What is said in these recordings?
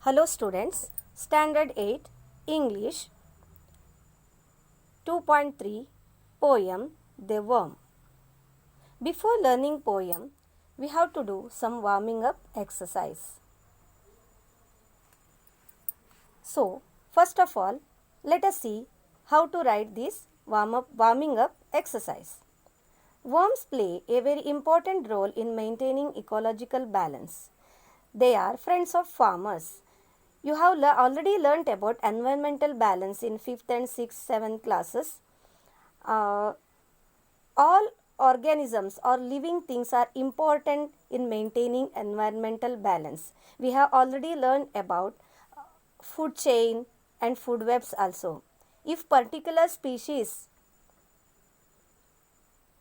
Hello students, Standard 8 English 2.3 Poem The Worm. Before learning poem, we have to do some warming up exercise. So, first of all, let us see how to write this warming up exercise. Worms play a very important role in maintaining ecological balance. They are friends of farmers. You have already learnt about environmental balance in 5th and 6th, 7th classes. All organisms or living things are important in maintaining environmental balance. We have already learned about food chain and food webs also. If particular species,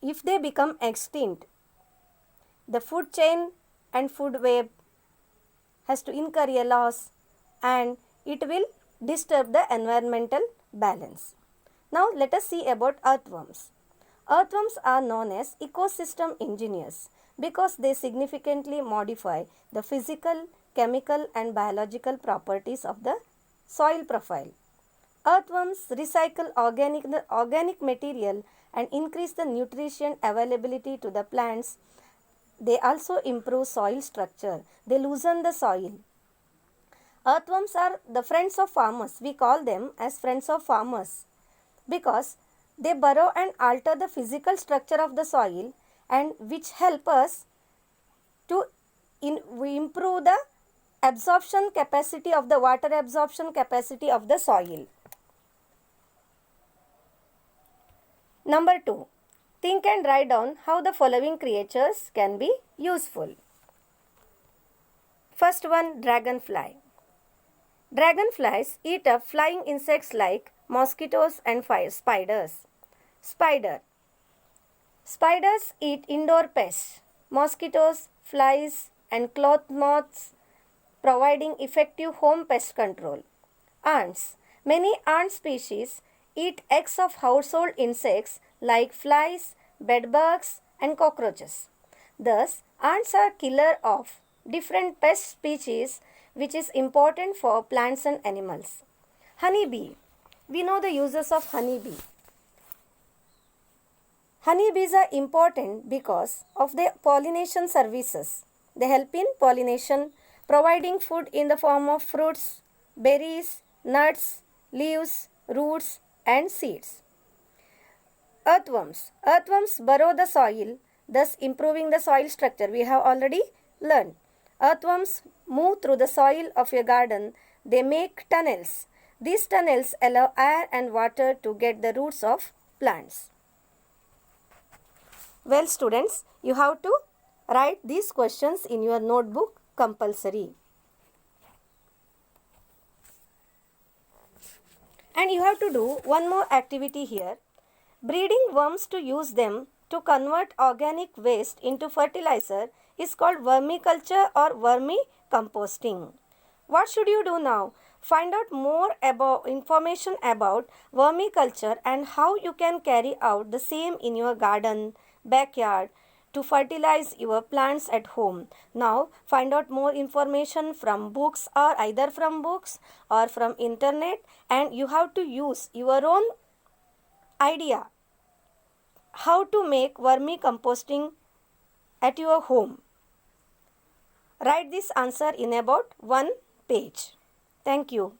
if they become extinct, the food chain and food web has to incur a loss and it will disturb the environmental balance. Now let us see about earthworms. Earthworms are known as ecosystem engineers because they significantly modify the physical, chemical and biological properties of the soil profile. Earthworms recycle organic material and increase the nutrition availability to the plants. They also improve soil structure. They loosen the soil. Earthworms are the friends of farmers. We call them as friends of farmers because they burrow and alter the physical structure of the soil and which help us to improve the absorption capacity of the water absorption capacity of the soil. Number 2. Think and write down how the following creatures can be useful. First one, dragonfly. Dragonflies eat up flying insects like mosquitoes and spiders. Spider. Spiders eat indoor pests, mosquitoes, flies and cloth moths, providing effective home pest control. Ants. Many ant species eat eggs of household insects like flies, bedbugs and cockroaches. Thus, ants are killer of different pest species which is important for plants and animals. Honeybee. We know the uses of honeybee. Honeybees are important because of their pollination services. They help in pollination, providing food in the form of fruits, berries, nuts, leaves, roots and seeds. Earthworms. Earthworms burrow the soil, thus improving the soil structure. We have already learned. Earthworms move through the soil of a garden. They make tunnels. These tunnels allow air and water to get the roots of plants. Well students, you have to write these questions in your notebook compulsory. And you have to do one more activity here. Breeding worms to use them to convert organic waste into fertilizer is called vermiculture or vermicomposting. What should you do now? Find out more about information about vermiculture and how you can carry out the same in your garden, backyard to fertilize your plants at home. Now find out more information from books or either from books or from internet, and you have to use your own idea how to make vermicomposting at your home. Write this answer in about 1 page. Thank you.